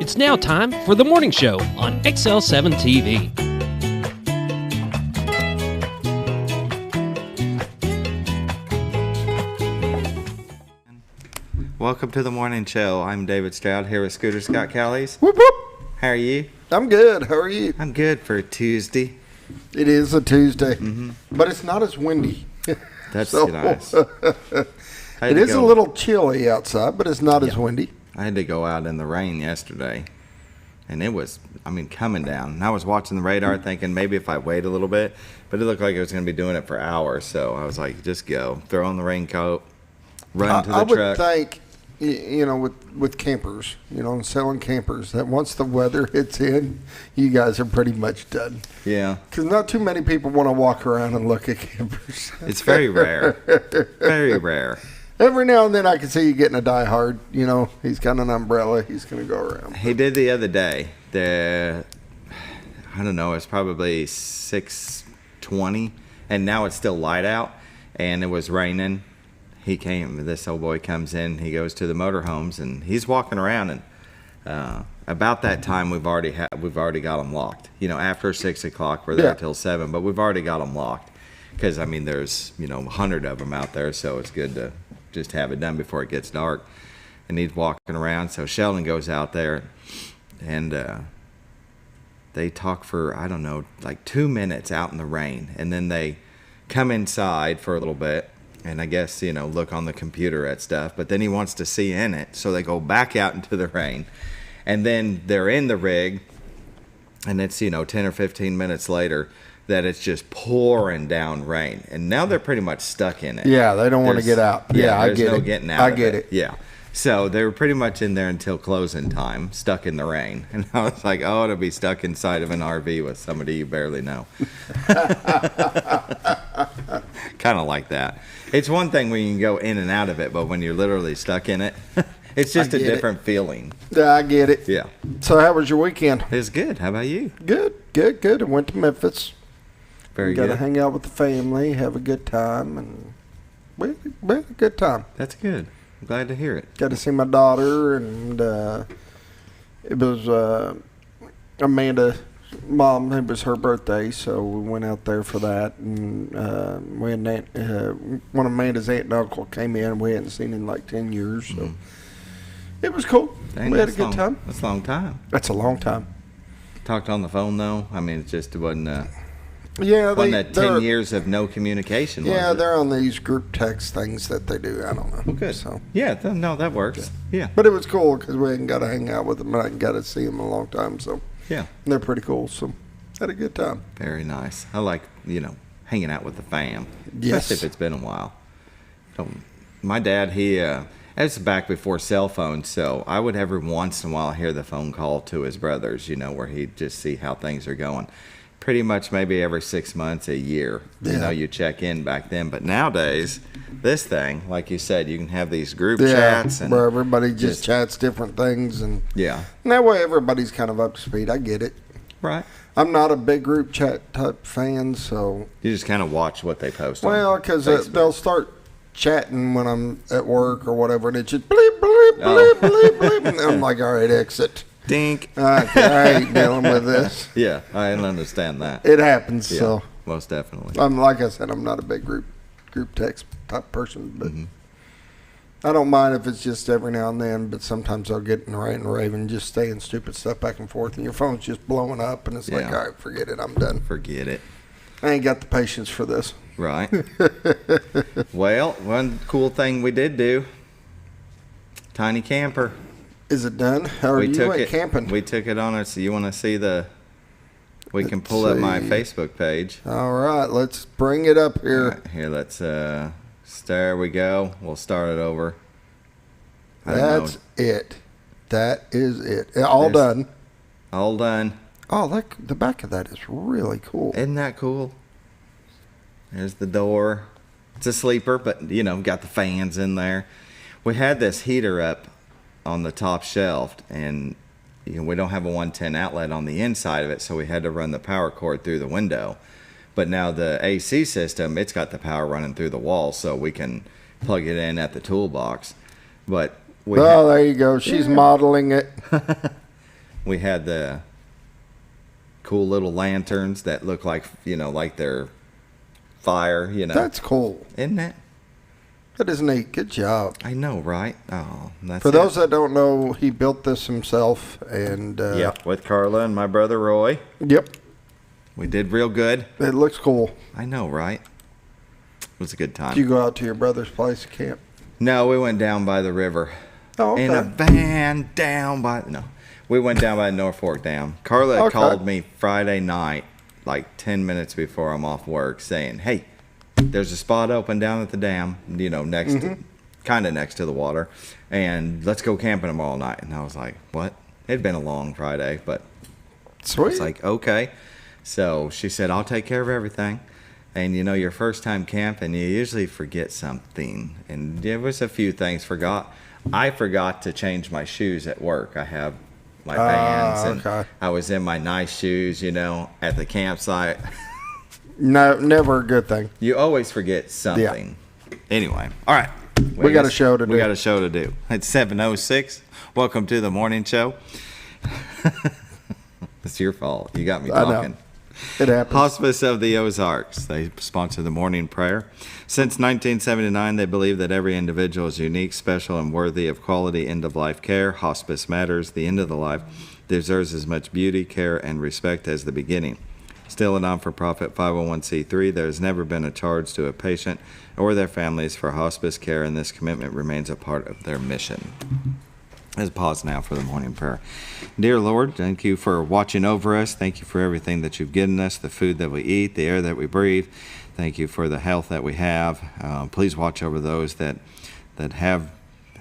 It's now time for the morning show on XL7-TV. Welcome to the morning show. I'm David Stroud here with Scooter Scott Callies. Whoop whoop. How are you? I'm good. How are you? I'm good for a Tuesday. It is a Tuesday, but it's not as windy. That's nice. It is a little chilly outside, but it's not as windy. I had to go out in the rain yesterday, and it was, coming down. And I was watching the radar thinking maybe if I wait a little bit, but it looked like it was going to be doing it for hours. So I was like, just go. Throw on the raincoat, run to the truck. I would think, with campers, selling campers, that once the weather hits in, you guys are pretty much done. Yeah. Because not too many people want to walk around and look at campers. It's very rare. Very rare. Every now and then I can see you getting a diehard. He's got an umbrella. He's going to go around. He did the other day. I don't know. It's probably 6:20, and now it's still light out, and it was raining. This old boy comes in. He goes to the motorhomes, and he's walking around. And about that time, we've already got them locked. After 6 o'clock, we're there till 7, but we've already got them locked because there's 100 of them out there, so it's good to just have it done before it gets dark. And he's walking around, so Sheldon goes out there, and they talk for, I don't know, like 2 minutes out in the rain, and then they come inside for a little bit, and I guess, look on the computer at stuff, but then he wants to see in it, so they go back out into the rain, and then they're in the rig, and it's, 10 or 15 minutes later, that it's just pouring down rain, and now they're pretty much stuck in it. Yeah, they don't want to get out. Yeah, I get it. There's no getting out. I get it. Yeah, so they were pretty much in there until closing time, stuck in the rain, and I was like, oh, to be stuck inside of an RV with somebody you barely know. Kind of like that. It's one thing when you can go in and out of it, but when you're literally stuck in it, it's just a different feeling. Yeah, I get it. Yeah. So how was your weekend? It was good. How about you? Good. I went to Memphis. Very good. Got to hang out with the family, have a good time, and we had a good time. That's good. I'm glad to hear it. Got to see my daughter, and it was Amanda's mom. It was her birthday, so we went out there for that. And we had one of Amanda's aunt and uncle came in. We hadn't seen in like 10 years, so it was cool. Dang, we had a good time. That's a long time. That's a long time. Talked on the phone though. It just wasn't. Yeah, wasn't that 10 years of no communication? Yeah, they're on these group text things that they do. I don't know. Well, good. So yeah, no, that works. Yeah. But it was cool because we hadn't got to hang out with them, and I hadn't got to see them in a long time. So yeah, they're pretty cool. So had a good time. Very nice. I like hanging out with the fam, yes, especially if it's been a while. My dad, it was back before cell phones, so I would every once in a while hear the phone call to his brothers, where he'd just see how things are going. Pretty much maybe every 6 months, a year, you check in back then. But nowadays, this thing, like you said, you can have these group chats. And where everybody just chats different things. And that way everybody's kind of up to speed. I get it. Right. I'm not a big group chat type fan, so. You just kind of watch what they post Well, because they'll start chatting when I'm at work or whatever, and it's just bleep, bleep, bleep, bleep, bleep. And I'm like, all right, exit. Dink. I ain't dealing with this. Yeah, I understand that. It happens, so. Most definitely. Like I said, I'm not a big group text type person, but I don't mind if it's just every now and then, but sometimes I'll get in the rant and rave and just saying stupid stuff back and forth, and your phone's just blowing up, and it's like, all right, forget it, I'm done. Forget it. I ain't got the patience for this. Right. Well, one cool thing we did do, tiny camper. Is it done? How you went camping? We took it on us. You want to see we can pull up my Facebook page. All right, let's bring it up here. Right, here, let's, there we go. We'll start it over. That's it. That is it. All done. All done. Oh, the back of that is really cool. Isn't that cool? There's the door. It's a sleeper, but, got the fans in there. We had this heater up on the top shelf, and we don't have a 110 outlet on the inside of it, so we had to run the power cord through the window. But now the AC system, it's got the power running through the wall, so we can plug it in at the toolbox. But there you go. She's modeling it. We had the cool little lanterns that look like, like they're fire, That's cool. Isn't it? That is neat. Good job. I know, right? Oh, that's For those that don't know, he built this himself. And yep, with Carla and my brother Roy. Yep. We did real good. It looks cool. I know, right? It was a good time. Did you go out to your brother's place to camp? No, we went down by the river. Oh, okay. In a van down by... No. We went down by Norfolk Dam. Carla called me Friday night, like 10 minutes before I'm off work, saying, hey, there's a spot open down at the dam, kind of next to the water, and let's go camping tomorrow night. And I was like, what? It'd been a long Friday, but sweet. It's like, okay. So she said, I'll take care of everything. And, your first time camping, you usually forget something. And there was a few things I forgot to change my shoes at work. I have my Vans, and I was in my nice shoes, at the campsite. No, never a good thing. You always forget something. Yeah. Anyway, all right. We got a show to do. We got a show to do. It's 7:06. Welcome to the morning show. It's your fault. You got me talking. I know. It happens. Hospice of the Ozarks. They sponsor the morning prayer. Since 1979, they believe that every individual is unique, special, and worthy of quality end-of-life care. Hospice matters. The end of the life deserves as much beauty, care, and respect as the beginning. Still a non-for-profit 501c3, there has never been a charge to a patient or their families for hospice care, and this commitment remains a part of their mission. Let's pause now for the morning prayer. Dear Lord, thank you for watching over us. Thank you for everything that you've given us, the food that we eat, the air that we breathe. Thank you for the health that we have. Please watch over those that have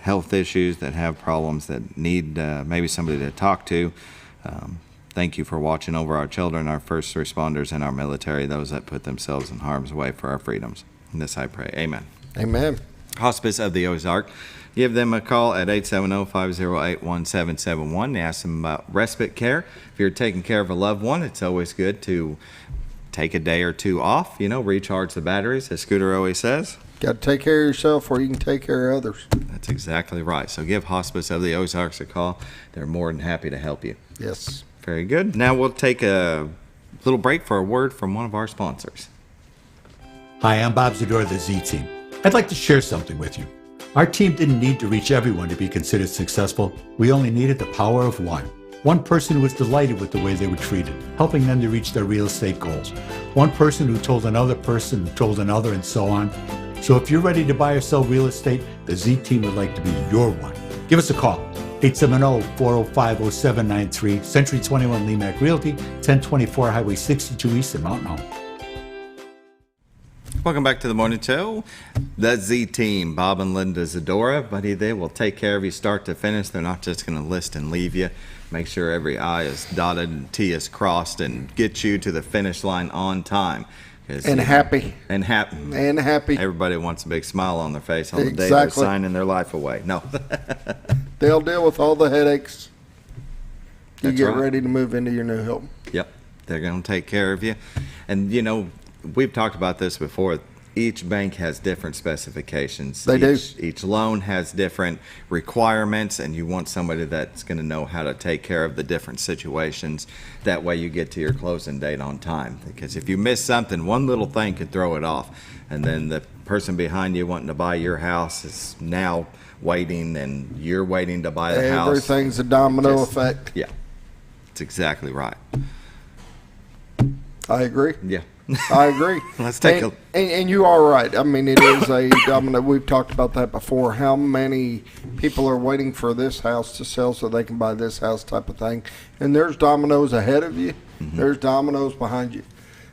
health issues, that have problems, that need maybe somebody to talk to. Thank you for watching over our children, our first responders, and our military, those that put themselves in harm's way for our freedoms. In this I pray. Amen. Amen. Hospice of the Ozark. Give them a call at 870-508-1771. Ask them about respite care. If you're taking care of a loved one, it's always good to take a day or two off, recharge the batteries, as Scooter always says. Got to take care of yourself or you can take care of others. That's exactly right. So give Hospice of the Ozarks a call. They're more than happy to help you. Yes. Very good. Now we'll take a little break for a word from one of our sponsors. Hi, I'm Bob Zador of the Z Team. I'd like to share something with you. Our team didn't need to reach everyone to be considered successful. We only needed the power of one. One person who was delighted with the way they were treated, helping them to reach their real estate goals. One person who told another person who told another, and so on. So if you're ready to buy or sell real estate, the Z Team would like to be your one. Give us a call. 870-405-0793, Century 21 Lemac Realty, 1024 Highway 62 East in Mountain Home. Welcome back to the morning show. The Z Team, Bob and Linda Zadora, buddy, they will take care of you start to finish. They're not just going to list and leave you. Make sure every I is dotted and T is crossed and get you to the finish line on time. And happy. And happy. And happy. Everybody wants a big smile on their face on the day they're signing their life away. No. They'll deal with all the headaches. You That's get right. ready to move into your new home. Yep. They're going to take care of you. And, we've talked about this before. Each bank has different specifications. They do. Each loan has different requirements, and you want somebody that's going to know how to take care of the different situations. That way you get to your closing date on time. Because if you miss something, one little thing could throw it off. And then the person behind you wanting to buy your house is now waiting, and you're waiting to buy the house. Everything's a domino effect. Yeah. That's exactly right. I agree. Yeah. I agree. Let's take and you are right. I mean, it is a domino. We've talked about that before. How many people are waiting for this house to sell so they can buy this house type of thing? And there's dominoes ahead of you. Mm-hmm. There's dominoes behind you.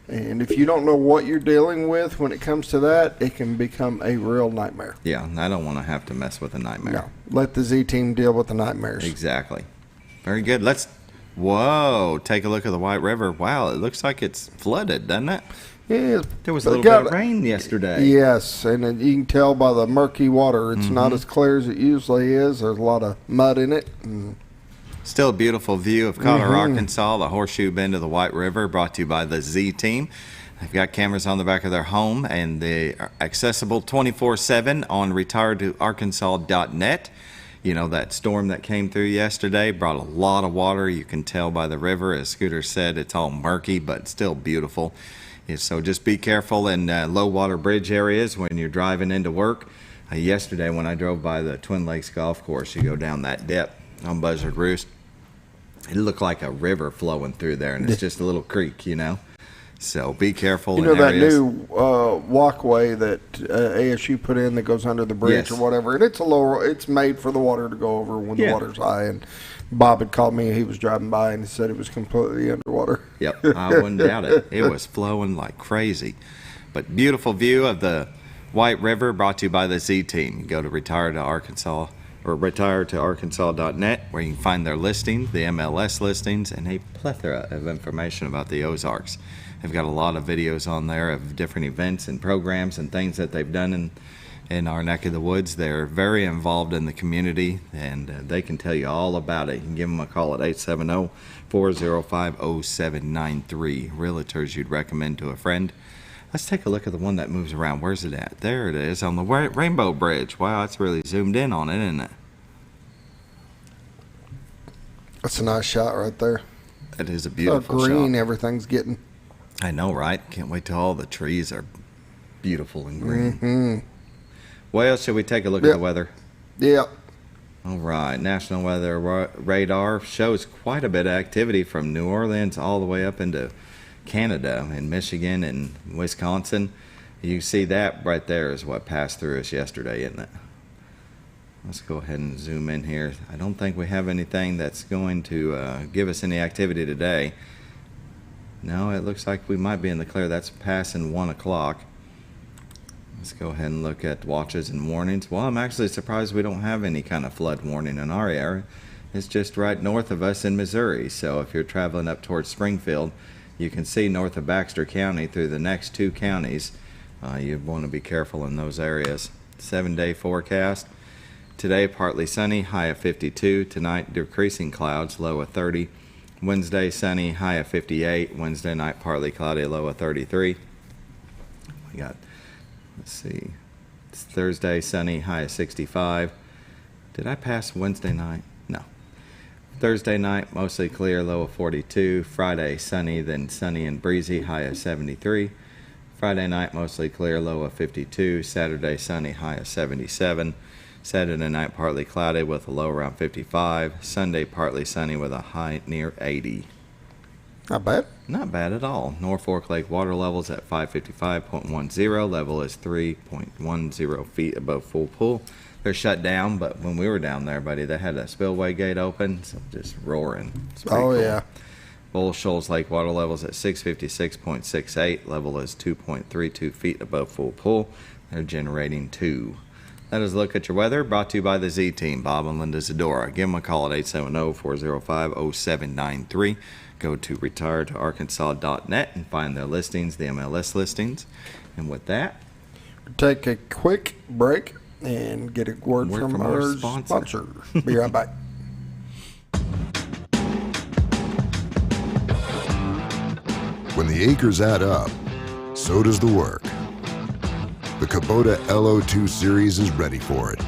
And if you don't know what you're dealing with when it comes to that, it can become a real nightmare. Yeah, I don't want to have to mess with a nightmare. No, let the Z Team deal with the nightmares. Exactly. Very good. Whoa, take a look at the White River. Wow, it looks like it's flooded, doesn't it? Yeah. There was a little bit of rain yesterday. Yes, and you can tell by the murky water. It's not as clear as it usually is. There's a lot of mud in it. Still a beautiful view of Collar, Arkansas, the horseshoe bend of the White River, brought to you by the Z Team. They've got cameras on the back of their home, and they are accessible 24/7 on retiredtoarkansas.net. You know, that storm that came through yesterday brought a lot of water. You can tell by the river. As Scooter said, it's all murky, but still beautiful. Yeah, so just be careful in low water bridge areas when you're driving into work. Yesterday when I drove by the Twin Lakes Golf Course, you go down that dip on Buzzard Roost. It looked like a river flowing through there, and it's just a little creek, you know. So be careful. You know in that areas. new walkway that ASU put in that goes under the bridge Yes. or whatever, and it's made for the water to go over when the water's high. And Bob had called me; he was driving by and he said it was completely underwater. Yep, I wouldn't doubt it. It was flowing like crazy. But beautiful view of the White River, brought to you by the Z Team. You go to Retire to Arkansas or retiretoarkansas.net, where you can find their listings, the MLS listings, and a plethora of information about the Ozarks. They've got a lot of videos on there of different events and programs and things that they've done in our neck of the woods. They're very involved in the community, and they can tell you all about it. You can give them a call at 870-405-0793. Realtors you'd recommend to a friend. Let's take a look at the one that moves around. Where's it at? There it is on the Rainbow Bridge. Wow, it's really zoomed in on it, isn't it? That's a nice shot right there. That is a beautiful green shot. everything's getting. I know, right? Can't wait till all the trees are beautiful and green. Mm-hmm. Well, should we take a look at the weather? Yeah. All right. National Weather Radar shows quite a bit of activity from New Orleans all the way up into Canada and Michigan and Wisconsin. You see that right there is what passed through us yesterday, isn't it? Let's go ahead and zoom in here. I don't think we have anything that's going to give us any activity today. No, it looks like we might be in the clear. That's passing 1 o'clock. Let's go ahead and look at watches and warnings. Well, I'm actually surprised we don't have any kind of flood warning in our area. It's just right north of us in Missouri. So if you're traveling up towards Springfield, you can see north of Baxter County through the next 2 counties. You want to be careful in those areas. 7-day forecast. Today, partly sunny, high of 52. Tonight, decreasing clouds, low of 30. Wednesday, sunny, high of 58. Wednesday night, partly cloudy, low of 33. We got, let's see, it's Thursday, sunny, high of 65. Did I pass Wednesday night? No. Thursday night, mostly clear, low of 42. Friday, sunny, then sunny and breezy, high of 73. Friday night, mostly clear, low of 52. Saturday, sunny, high of 77. Saturday night, partly cloudy with a low around 55. Sunday, partly sunny with a high near 80. Not bad. Not bad at all. Norfolk Lake water levels at 555.10. Level is 3.10 feet above full pool. They're shut down, but when we were down there, buddy, they had a spillway gate open, so just roaring. It's pretty cool. Yeah. Bull Shoals Lake water levels at 656.68. Level is 2.32 feet above full pool. They're generating 2. That is a look at your weather, brought to you by the Z Team, Bob and Linda Zadora. Give them a call at 870-405-0793. Go to retiretoarkansas.net and find their listings, the MLS listings. And with that, take a quick break and get a word from our sponsor. Be right back. When the acres add up, so does the work. The Kubota LO2 series is ready for it.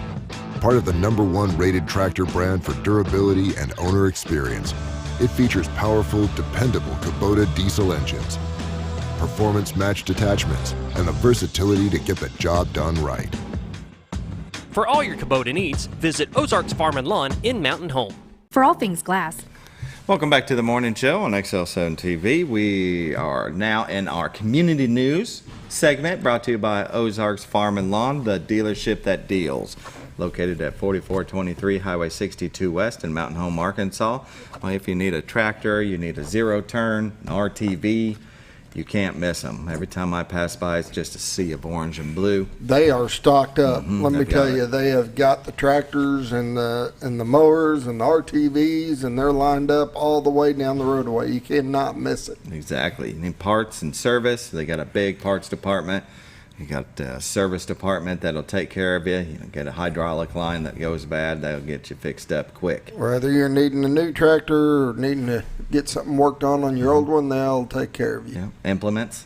Part of the #1 rated tractor brand for durability and owner experience, it features powerful, dependable Kubota diesel engines, performance-matched attachments, and the versatility to get the job done right. For all your Kubota needs, visit Ozarks Farm and Lawn in Mountain Home. For all things glass. welcome back to the morning show on XL7-TV. We are now in our community news segment, brought to you by Ozarks Farm and Lawn, the dealership that deals. Located at 4423 Highway 62 West in Mountain Home, Arkansas. Well, if you need a tractor, you need a zero turn, an RTV, you can't miss them. Every time I pass by, it's just a sea of orange and blue. They are stocked up. Let me tell you, it. they have got the tractors and the mowers and the RTVs, and they're lined up all the way down the roadway. You cannot miss it. Exactly. You need parts and service. They got a big parts department. You got a service department that'll take care of you. You get a hydraulic line that goes bad, that'll get you fixed up quick. Whether you're needing a new tractor or needing to get something worked on your old one, they'll take care of you. Yeah. Implements.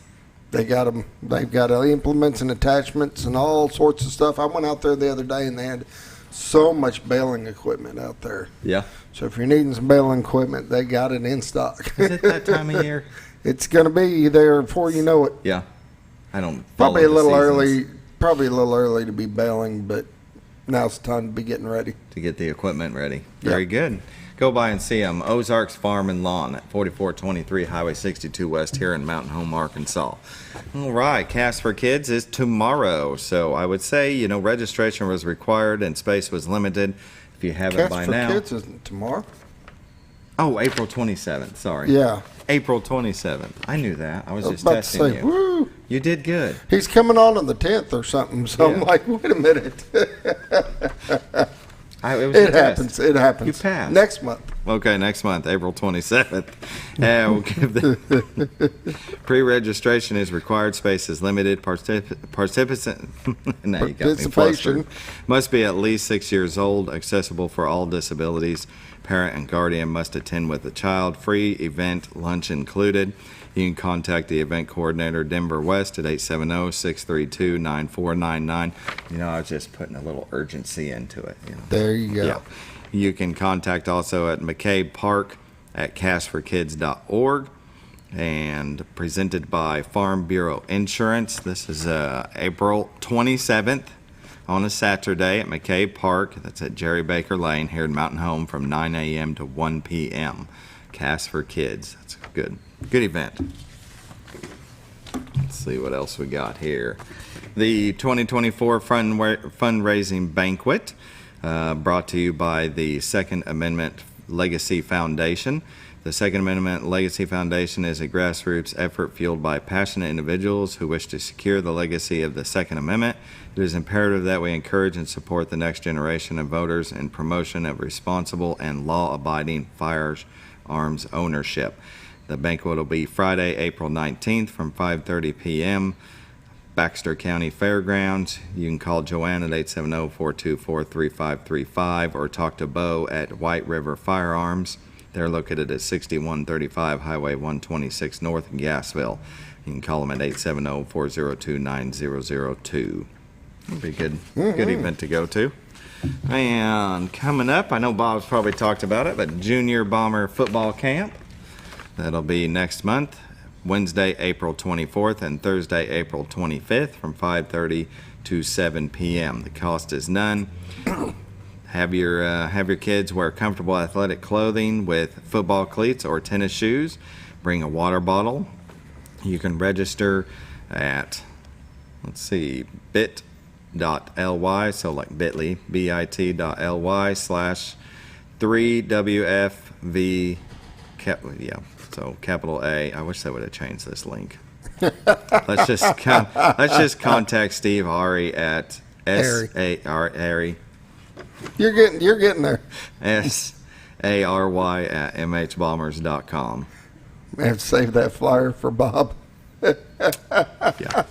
They got them. They've got implements and attachments and all sorts of stuff. I went out there the other day and they had so much baling equipment out there. Yeah. So if you're needing some baling equipment, they got it in stock. Is it that time of year? It's going to be there before you know it. Yeah. I don't Probably a follow the little seasons. early. Probably a little early to be baling, but now's the time to be getting ready. To get the equipment ready. Yeah. Very good. Go by and see them. Ozarks Farm and Lawn at 4423 Highway 62 West here in Mountain Home, Arkansas. All right, Cast for Kids is tomorrow. So I would say, registration was required and space was limited. If you haven't Cast by for now. Kids isn't tomorrow. Oh, April 27th. Sorry. Yeah. April 27th. I knew that. I was I was just about to testing say, you. woo. You did good. He's coming on the 10th or something. So I'm Yeah. like, wait a minute. It was It a test. happens. It happens. You passed. Next month. Okay, next month, April 27th. We'll give the pre-registration is required. Space is limited. Participant. Now you got me Participation. flustered. Must be at least 6 years old. Accessible for all disabilities. Parent and guardian must attend with the child. Free event, lunch included. You can contact the event coordinator, Denver West, at 870-632-9499. I was just putting a little urgency into it. There you go. Yeah. You can contact also at McCabe Park at castforkids.org, and presented by Farm Bureau Insurance. This is April 27th on a Saturday at McCabe Park. That's at Jerry Baker Lane here in Mountain Home from 9 a.m. to 1 p.m. Cast for Kids. That's a good event. Let's see what else we got here. The 2024 fundraising banquet, brought to you by the Second Amendment Legacy Foundation. The Second Amendment Legacy Foundation is a grassroots effort fueled by passionate individuals who wish to secure the legacy of the Second Amendment. It is imperative that we encourage and support the next generation of voters in promotion of responsible and law-abiding firearms ownership. The banquet will be Friday, April 19th from 5:30 p.m. Baxter County Fairgrounds. You can call Joanne at 870-424-3535 or talk to Bo at White River Firearms. They're located at 6135 Highway 126 North in Gassville. You can call them at 870-402-9002. It'll be a good event to go to. And coming up, I know Bob's probably talked about it, but Junior Bomber Football Camp. That'll be next month, Wednesday, April 24th and Thursday, April 25th from 5:30 to 7 p.m. The cost is none. Have your kids wear comfortable athletic clothing with football cleats or tennis shoes. Bring a water bottle. You can register at, bit.ly, so like bit.ly, bit.ly/3WFV, so capital A. I wish they would have changed this link. Let's just contact Steve Ari at Ari. You're getting there. SARY at mhbombers.com. I have to save that flyer for Bob. Yeah,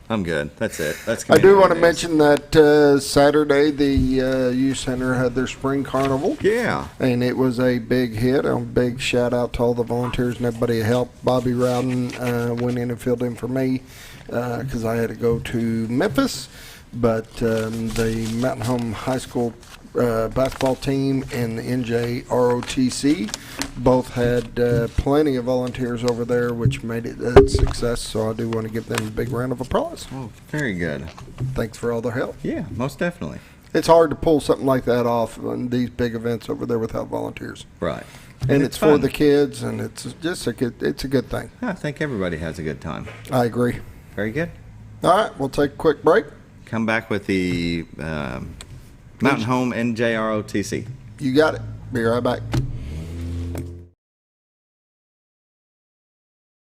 I'm good. That's it. That's. I do want to news. mention that Saturday the youth center had their spring carnival. Yeah. And it was a big hit. A big shout out to all the volunteers and everybody who helped. Bobby Rowden went in and filled in for me because I had to go to Memphis. But the Mountain Home High School basketball team and the NJROTC both had plenty of volunteers over there, which made it a success. So I do want to give them a big round of applause. Oh, very good. Thanks for all their help. Yeah, most definitely. It's hard to pull something like that off on these big events over there without volunteers. Right. And it's for fun. the kids, and it's just a good thing. I think everybody has a good time. I agree. Very good. All right, we'll take a quick break. Come back with the Mountain Home NJROTC. You got it. Be right back.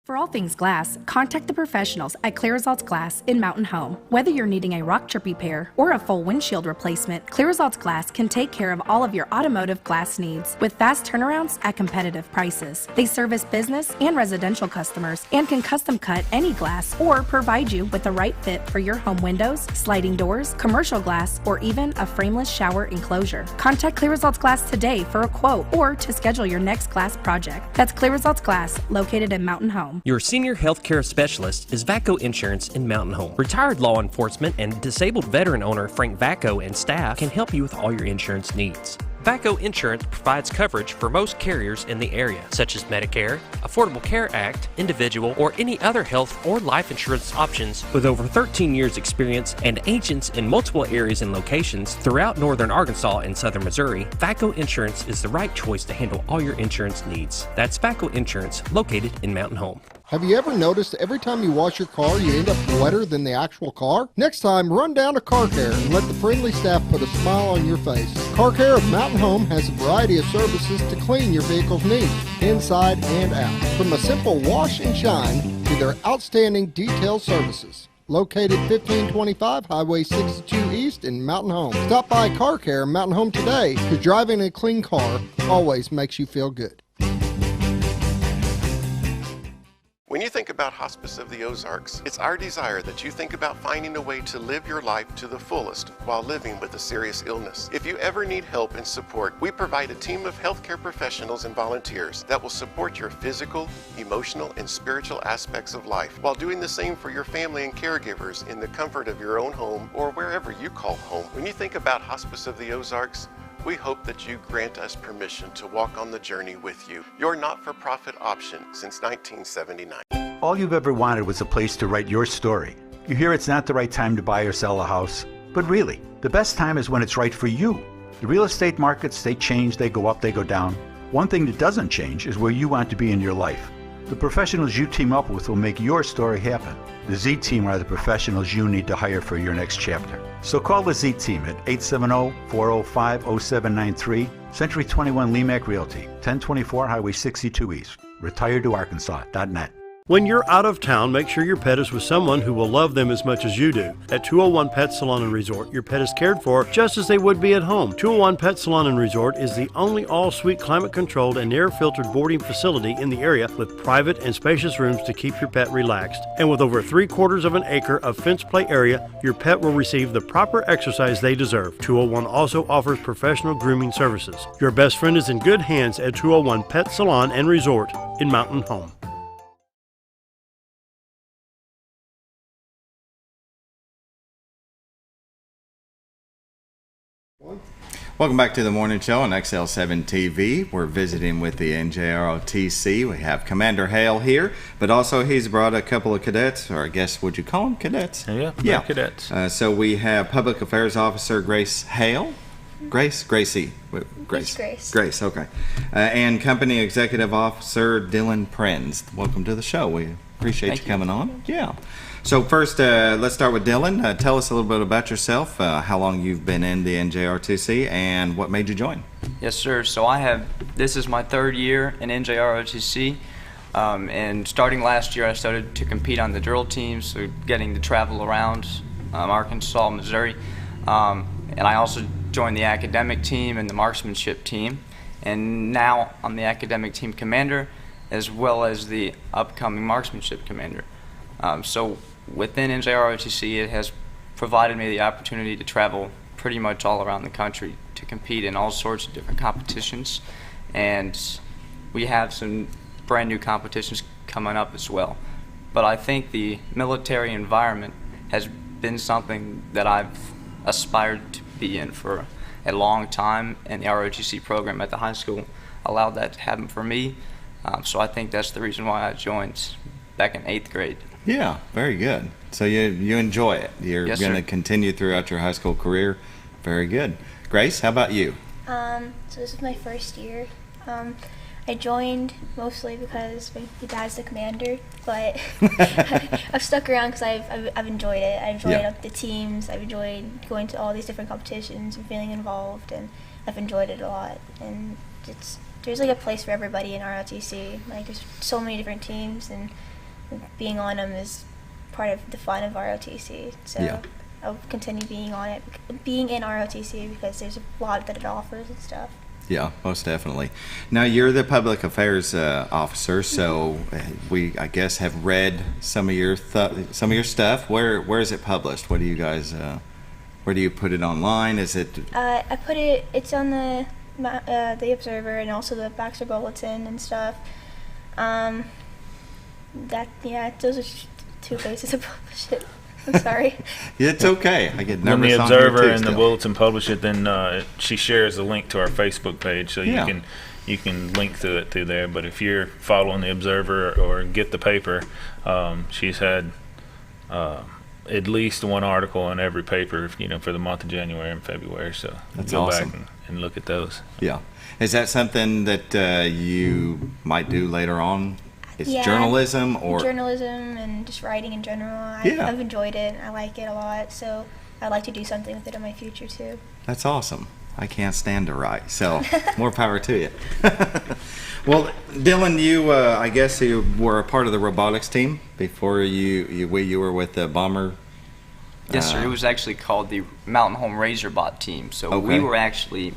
For all things glass, contact the professionals at Clear Results Glass in Mountain Home. Whether you're needing a rock chip repair or a full windshield replacement, Clear Results Glass can take care of all of your automotive glass needs with fast turnarounds at competitive prices. They service business and residential customers and can custom cut any glass or provide you with the right fit for your home windows, sliding doors, commercial glass, or even a frameless shower enclosure. Contact Clear Results Glass today for a quote or to schedule your next glass project. That's Clear Results Glass, located in Mountain Home. Home. Your senior healthcare specialist is VACO Insurance in Mountain Home. Retired law enforcement and disabled veteran owner Frank VACO and staff can help you with all your insurance needs. VACO Insurance provides coverage for most carriers in the area, such as Medicare, Affordable Care Act, individual, or any other health or life insurance options. With over 13 years experience and agents in multiple areas and locations throughout northern Arkansas and southern Missouri, VACO Insurance is the right choice to handle all your insurance needs. That's VACO Insurance, located in Mountain Home. Have you ever noticed every time you wash your car, you end up wetter than the actual car? Next time, run down to Car Care and let the friendly staff put a smile on your face. Car Care of Mountain Home has a variety of services to clean your vehicle's needs, inside and out. From a simple wash and shine to their outstanding detailed services. Located 1525 Highway 62 East in Mountain Home. Stop by Car Care Mountain Home today, because driving a clean car always makes you feel good. When you think about Hospice of the Ozarks, it's our desire that you think about finding a way to live your life to the fullest while living with a serious illness. If you ever need help and support, we provide a team of healthcare professionals and volunteers that will support your physical, emotional, and spiritual aspects of life while doing the same for your family and caregivers in the comfort of your own home or wherever you call home. When you think about Hospice of the Ozarks, we hope that you grant us permission to walk on the journey with you. Your not-for-profit option since 1979. All you've ever wanted was a place to write your story. You hear it's not the right time to buy or sell a house, but really, the best time is when it's right for you. The real estate markets, they change, they go up, they go down. One thing that doesn't change is where you want to be in your life. The professionals you team up with will make your story happen. The Z-Team are the professionals you need to hire for your next chapter. So call the Z-Team at 870-405-0793, Century 21 Lemac Realty, 1024 Highway 62 East, retiredtoarkansas.net. When you're out of town, make sure your pet is with someone who will love them as much as you do. At 201 Pet Salon and Resort, your pet is cared for just as they would be at home. 201 Pet Salon and Resort is the only all-suite climate-controlled and air-filtered boarding facility in the area with private and spacious rooms to keep your pet relaxed. And with over 3/4 of an acre of fenced play area, your pet will receive the proper exercise they deserve. 201 also offers professional grooming services. Your best friend is in good hands at 201 Pet Salon and Resort in Mountain Home. Welcome back to the morning show on XL7-TV. We're visiting with the NJROTC. We have Commander Hale here, but also he's brought a couple of cadets, or I guess, would you call them cadets? Yeah, cadets. So we have Public Affairs Officer Grace Hale. Grace? Gracie. Grace. Grace, okay. And Company Executive Officer Dylan Prenz. Welcome to the show. We appreciate you coming on. Yeah. So first, let's start with Dylan. Tell us a little bit about yourself, how long you've been in the NJROTC, and what made you join. Yes, sir. So this is my third year in NJROTC, and starting last year I started to compete on the drill teams, so getting to travel around Arkansas, Missouri, and I also joined the academic team and the marksmanship team, and now I'm the academic team commander as well as the upcoming marksmanship commander. So within NJROTC, it has provided me the opportunity to travel pretty much all around the country to compete in all sorts of different competitions, and we have some brand new competitions coming up as well. But I think the military environment has been something that I've aspired to be in for a long time, and the ROTC program at the high school allowed that to happen for me. So I think that's the reason why I joined back in 8th grade. Yeah, very good. So you enjoy it. You're Yes, going to sir. continue throughout your high school career. Very good. Grace, how about you? So this is my first year. I joined mostly because my dad's the commander, but I've stuck around because I've enjoyed it. I've enjoyed the teams. I've enjoyed going to all these different competitions and feeling involved, and I've enjoyed it a lot. And there's like a place for everybody in ROTC. Like there's so many different teams, and being on them is part of the fun of ROTC. So I'll continue being in ROTC because there's a lot that it offers and stuff. Yeah, most definitely. Now you're the public affairs officer, so we, I guess, have read some of your stuff. Where is it published? What do you guys? Where do you put it online? Is it? I put it. It's on the Observer and also the Baxter Bulletin and stuff. those are two places to publish it. I'm sorry. It's okay. I get nervous. When the on here Observer too and the still. Bulletin publish it, then she shares a link to our Facebook page, so Yeah. you can link to it through there. But if you're following the Observer or get the paper, she's had at least one article in every paper, for the month of January and February. So That's go awesome. back and look at those. Yeah. Is that something that you might do later on? Is Yeah. journalism or Journalism and just writing in general. Yeah. I've enjoyed it. I like it a lot. So I'd like to do something with it in my future too. That's awesome. I can't stand to write, so more power to you. Well, Dylan, you I guess you were a part of the robotics team before you were with the Bomber. Yes, sir. It was actually called the Mountain Home Razorbot team. So Okay. we were actually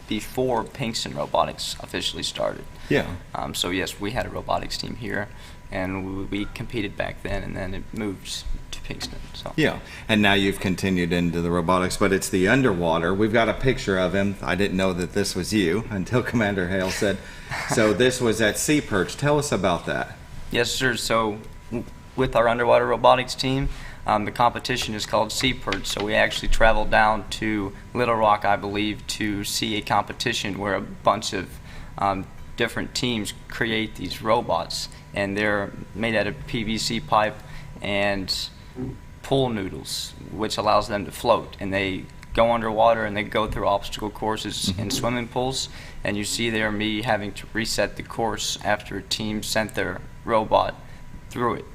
before Pinkston Robotics officially started. Yeah. So yes, we had a robotics team here, and we competed back then, and then it moved to Pinkston. So Yeah, and now you've continued into the robotics, but it's the underwater. We've got a picture of him. I didn't know that this was you until Commander Hale said. So this was at Sea Perch. Tell us about that. yes, sir. So with our underwater robotics team, the competition is called Sea Perch. So we actually traveled down to Little Rock, I believe, to see a competition where a bunch of different teams create these robots, and they're made out of PVC pipe and pool noodles, which allows them to float. And they go underwater and they go through obstacle courses in swimming pools. And you see there me having to reset the course after a team sent their robot through it.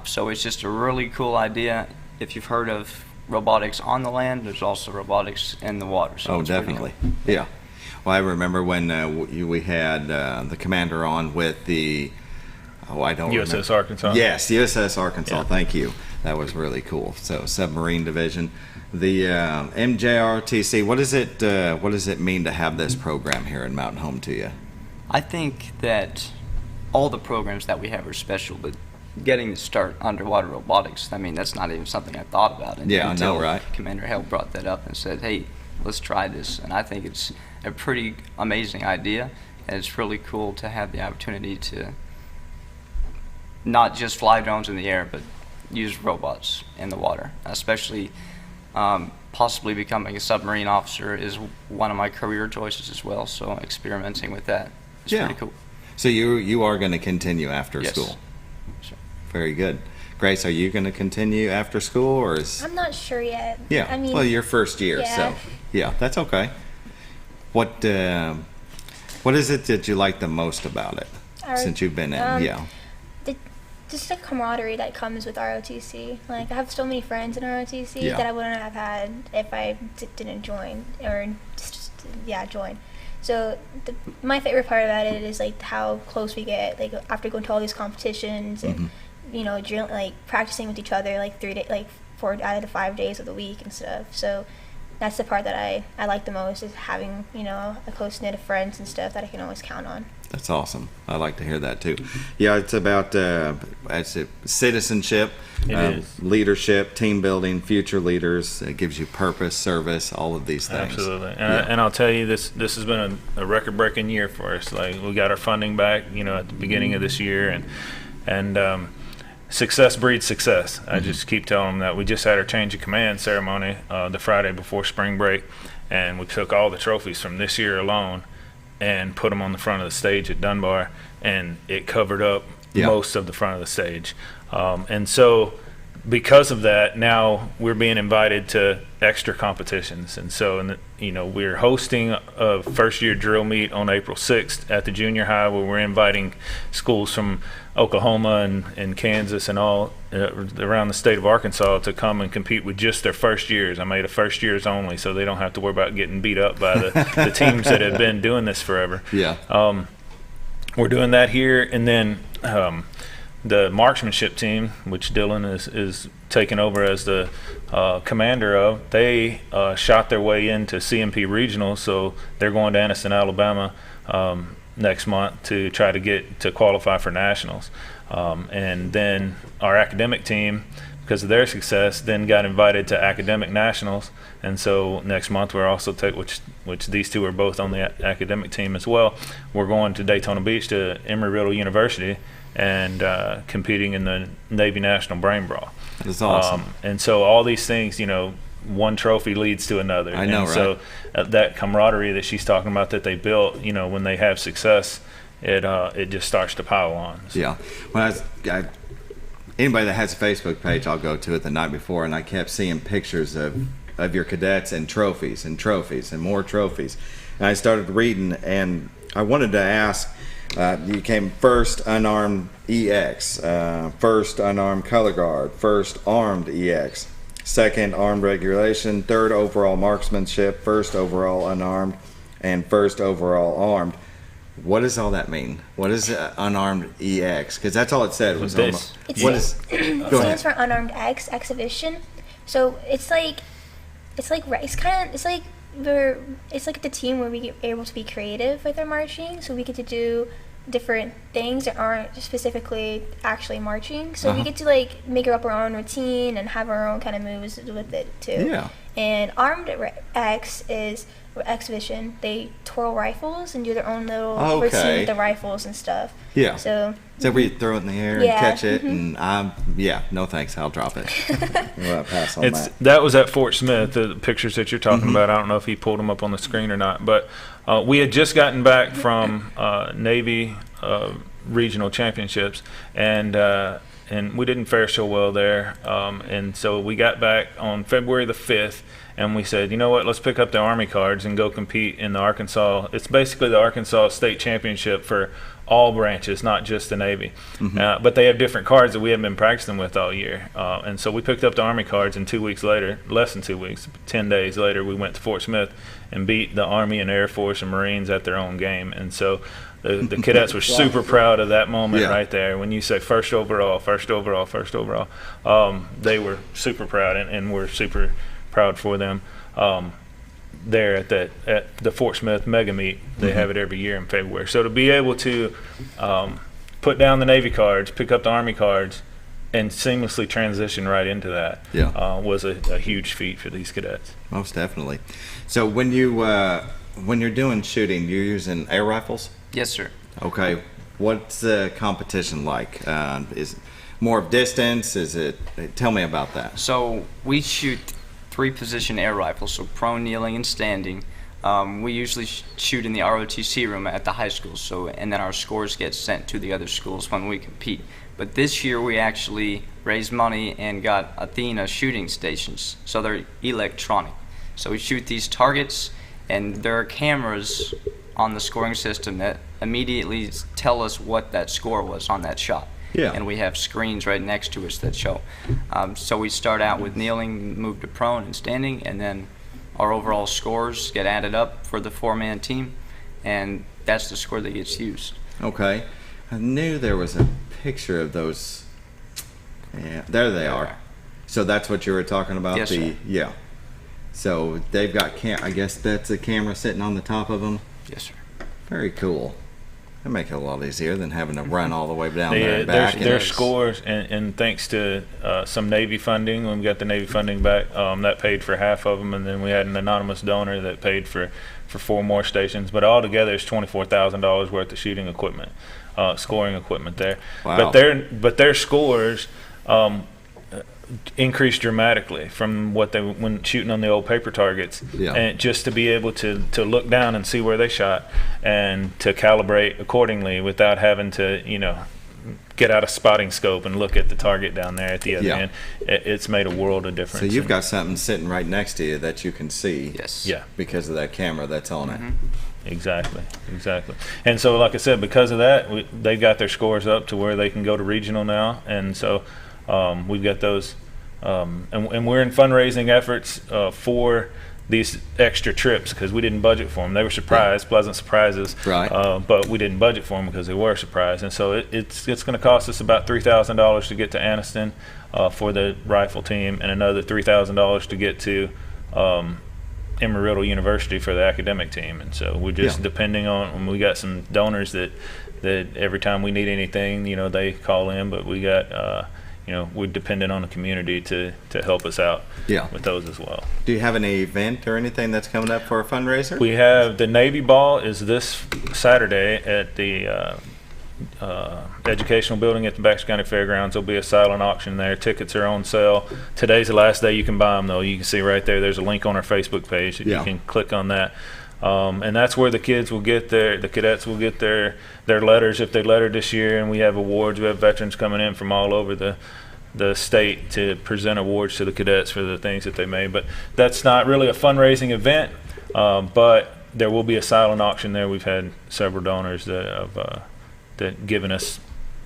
So it's just a really cool idea. If you've heard of robotics on the land, there's also robotics in the water. So Oh, it's pretty definitely. cool. Yeah. Well, I remember when we had the commander on with the, I don't remember. USS Arkansas. Yes, USS Arkansas. Yeah. Thank you. That was really cool. So submarine division, the NJROTC. What does it mean to have this program here in Mountain Home to you? I think that all the programs that we have are special, but getting to start underwater robotics, I mean, that's not even something I thought about Yeah, I know, until right? Commander Hale brought that up and said, hey, let's try this. And I think it's a pretty amazing idea, and it's really cool to have the opportunity to not just fly drones in the air, but use robots in the water. Especially possibly becoming a submarine officer is one of my career choices as well, so experimenting with that is Yeah. pretty cool. So you are going to continue after Yes. school? Sure. Very good. Grace, are you going to continue after school, or is? I'm not sure yet. Yeah. I mean, well, your first year, yeah. so yeah, that's okay. What is it that you like the most about it since you've been in? Yeah. Just the camaraderie that comes with ROTC. Like, I have so many friends in ROTC Yeah. that I wouldn't have had if I didn't join or join. So my favorite part about it is like how close we get. Like after going to all these competitions and like practicing with each other like 4 out of the 5 days of the week and stuff. So that's the part that I like the most, is having a close knit of friends and stuff that I can always count on. That's awesome. I like to hear that too. Yeah, it's about citizenship, It is. leadership, team building, future leaders. It gives you purpose, service, all of these things. Absolutely, Yeah. and I'll tell you, this has been a record-breaking year for us. Like, we got our funding back, at the beginning of this year, and success breeds success. I just keep telling them that. We just had our change of command ceremony the Friday before spring break, and we took all the trophies from this year alone and put them on the front of the stage at Dunbar, and it covered up most of the front of the stage. And so because of that, now we're being invited to extra competitions. And so, we're hosting a first-year drill meet on April 6th at the junior high, where we're inviting schools from Oklahoma and Kansas and all around the state of Arkansas to come and compete with just their first years. I made a first years only, so they don't have to worry about getting beat up by the teams that have been doing this forever. Yeah. We're doing that here, and then the marksmanship team, which Dylan is taking over as the commander of, they shot their way into CMP Regionals, so they're going to Anniston, Alabama next month to try to get to qualify for nationals. And then our academic team, because of their success, then got invited to academic nationals. And so next month we're also which these two are both on the academic team as well. We're going to Daytona Beach to Embry-Riddle University, and competing in the Navy National Brain Brawl. That's awesome. And so all these things, one trophy leads to another. I know, and right? So that camaraderie that she's talking about that they built, when they have success, it just starts to pile on. So. Yeah. When anybody that has a Facebook page, I'll go to it the night before, and I kept seeing pictures of your cadets and trophies and trophies and more trophies. And I started reading, and I wanted to ask, you came first unarmed EX, first unarmed color guard, first armed EX, second armed regulation, third overall marksmanship, first overall unarmed, and first overall armed. What does all that mean? What is unarmed EX? Because that's all it said was this. It stands for unarmed X, exhibition. So it's like the team where we get able to be creative with our marching. So we get to do different things that aren't specifically actually marching. So we get to make up our own routine and have our own kind of moves with it too. Yeah. And armed X is exhibition. They twirl rifles and do their own little routine with the rifles and stuff. Yeah. So where you throw it in the air and catch it, and no thanks, I'll drop it. We'll pass on that. That was at Fort Smith, the pictures that you're talking about. I don't know if he pulled them up on the screen or not, but we had just gotten back from Navy regional championships, and we didn't fare so well there, and so we got back on February the 5th, and we said, you know what, let's pick up the Army cards and go compete in the Arkansas. It's basically the Arkansas State Championship for all branches, not just the Navy. But they have different cards that we haven't been practicing with all year. And so we picked up the Army cards, and 2 weeks later, less than 2 weeks, 10 days later, we went to Fort Smith and beat the Army and Air Force and Marines at their own game. And so the cadets were super proud of that moment right there. When you say first overall, they were super proud, and we're super proud for them. There at the Fort Smith Mega Meet, they have it every year in February. So to be able to put down the Navy cards, pick up the Army cards, and seamlessly transition right into that was a huge feat for these cadets. Most definitely. So when you're doing shooting, you're using air rifles? Yes, sir. Okay. What's the competition like? Is more of distance? Tell me about that. So we shoot 3-position air rifles, so prone, kneeling, and standing. We usually shoot in the ROTC room at the high school, and then our scores get sent to the other schools when we compete. But this year we actually raised money and got Athena shooting stations, so they're electronic. So we shoot these targets, and there are cameras on the scoring system that immediately tell us what that score was on that shot. Yeah. And we have screens right next to us that show. So we start out with kneeling, move to prone and standing, and then our overall scores get added up for the 4-man team, and that's the score that gets used. Okay. I knew there was a picture of those. Yeah, there they are. So that's what you were talking about? Yes, sir. Yeah. So they've got, I guess that's a camera sitting on the top of them? Yes, sir. Very cool. That make it a lot easier than having to run all the way down there and back. Their scores, and thanks to some Navy funding, when we got the Navy funding back, that paid for half of them, and then we had an anonymous donor that paid for 4 more stations. But altogether, it's $24,000 worth of shooting equipment, scoring equipment there. Wow. But their scores increased dramatically from what they when shooting on the old paper targets, and just to be able to look down and see where they shot and to calibrate accordingly without having to get out a spotting scope and look at the target down there at the other end. It's made a world of difference. So you've got something sitting right next to you that you can see. Yes. Yeah. Because of that camera that's on it. Exactly. And so, like I said, because of that, they got their scores up to where they can go to regional now, and so we've got those, and we're in fundraising efforts for these extra trips because we didn't budget for them. They were pleasant surprises, but we didn't budget for them because they were a surprise. And so it's going to cost us about $3,000 to get to Anniston for the rifle team, and another $3,000 to get to Embry-Riddle University for the academic team. And so we're just depending on, we got some donors that every time we need anything, they call in, but we got we're dependent on the community to help us out with those as well. Do you have any event or anything that's coming up for a fundraiser? We have the Navy Ball is this Saturday at the educational building at the Baxter County Fairgrounds. There'll be a silent auction there. Tickets are on sale. Today's the last day you can buy them, though. You can see right there, there's a link on our Facebook page. You can click on that. And that's where the kids will get the cadets will get their letters if they lettered this year. And we have awards. We have veterans coming in from all over the state to present awards to the cadets for the things that they made. But that's not really a fundraising event, but there will be a silent auction there. We've had several donors that have that given us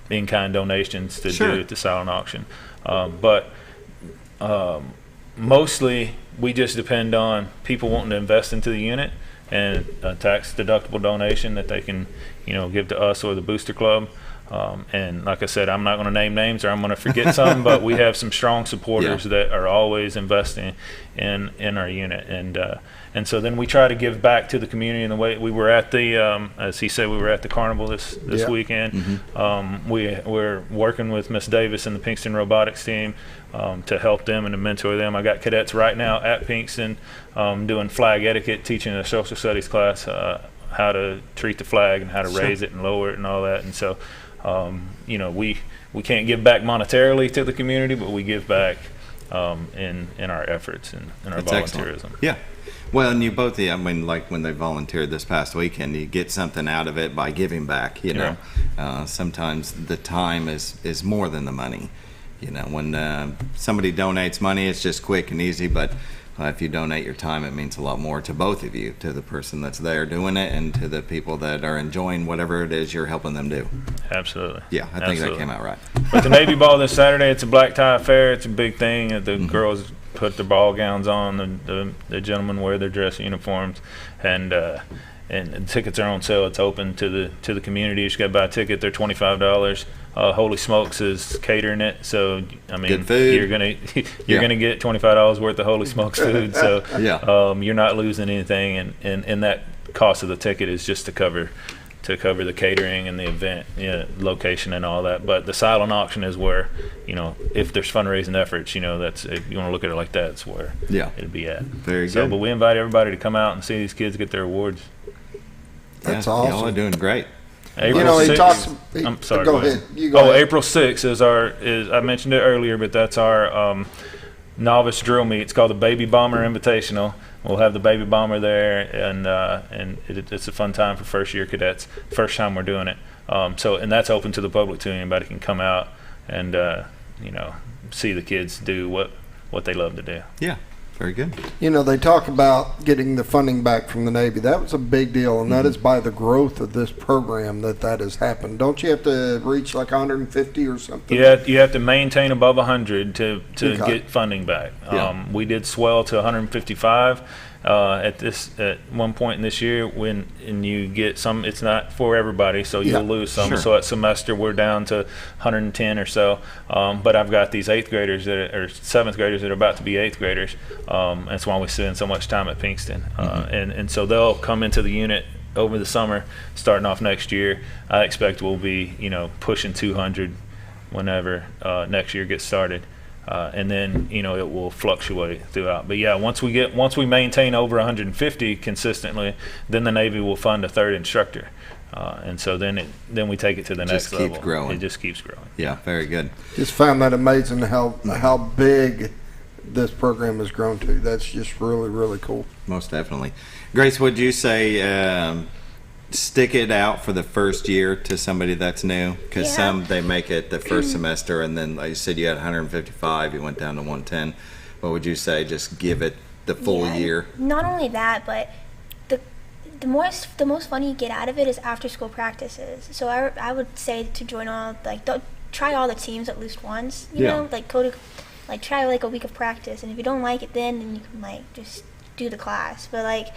in-kind donations to do at the silent auction. But mostly we just depend on people wanting to invest into the unit and a tax-deductible donation that they can, give to us or the Booster Club. And like I said, I'm not going to name names or I'm going to forget some, but we have some strong supporters that are always investing in our unit. And so then we try to give back to the community in the way we were at the, as he said, we were at the carnival this weekend. We're working with Miss Davis and the Pinkston Robotics team to help them and to mentor them. I got cadets right now at Pinkston doing flag etiquette, teaching a social studies class how to treat the flag and how to raise it and lower it and all that. And so, we can't give back monetarily to the community, but we give back in our efforts and in our volunteerism. Excellent. Yeah. Well, and you both, like when they volunteered this past weekend, you get something out of it by giving back, Sometimes the time is more than the money. When somebody donates money, it's just quick and easy, but if you donate your time, it means a lot more to both of you, to the person that's there doing it and to the people that are enjoying whatever it is you're helping them do. Absolutely. Yeah, I think that came out right. But the Navy Ball this Saturday, it's a black tie affair. It's a big thing. The girls put their ball gowns on. The gentlemen wear their dress uniforms, and the tickets are on sale. It's open to the community. You just got to buy a ticket. They're $25. Holy Smokes is catering it, so good food. you're gonna get $25 worth of Holy Smokes food. So you're not losing anything, and that cost of the ticket is just to cover the catering and the event location and all that. But the silent auction is where, if there's fundraising efforts, that's, if you want to look at it like that, it's where it'll be at. Very good. But we invite everybody to come out and see these kids get their awards. That's awesome. Y'all are doing great. April he 6th, talks. I'm sorry. Go ahead. You go ahead. April 6th is I mentioned it earlier, but that's our novice drill meet. It's called the Baby Bomber Invitational. We'll have the Baby Bomber there, and it's a fun time for first-year cadets. First time we're doing it. And that's open to the public too. Anybody can come out and see the kids do what they love to do. Yeah. Very good. They talk about getting the funding back from the Navy. That was a big deal, and that is by the growth of this program that has happened. Don't you have to reach like 150 or something? Yeah, you have to maintain above 100 to get funding back. We did swell to 155 at one point in this year and you get some. It's not for everybody, so you'll lose some. Sure. So at semester we're down to 110 or so. But I've got these 8th graders or 7th graders that are about to be 8th graders. That's why we spend so much time at Pinkston. And so they'll come into the unit over the summer, starting off next year. I expect we'll be pushing 200 whenever next year gets started. And then it will fluctuate throughout. But yeah, once we maintain over 150 consistently, then the Navy will fund a 3rd instructor, and so then we take it to the next level. Growing. It just keeps growing. Yeah, very good. Just found that amazing how big this program has grown to. That's just really, really cool. Most definitely. Grace, would you say stick it out for the first year to somebody that's new? Because some, they make it the first semester, and then, like you said, you had 155, you went down to 110. What would you say? Just give it the full year? Not only that, but the most fun you get out of it is after school practices. So I would say to join try all the teams at least once. You know, try like a week of practice, and if you don't like it, then you can just do the class. But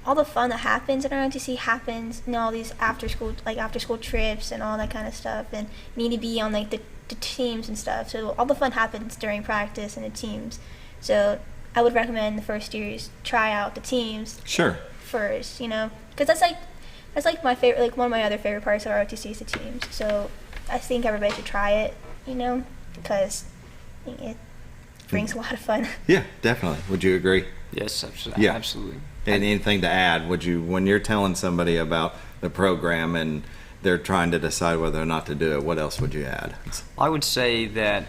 all the fun that happens at NJROTC happens in all these after school trips and all that kind of stuff, and you need to be on the teams and stuff. So all the fun happens during practice and the teams. So I would recommend the first years try out the teams. Sure. First, because that's my favorite. One of my other favorite parts of ROTC is the teams. So I think everybody should try it. Because it brings a lot of fun. Yeah, definitely. Would you agree? Yes, absolutely. Yeah. And anything to add? Would you, when you're telling somebody about the program and they're trying to decide whether or not to do it, what else would you add? I would say that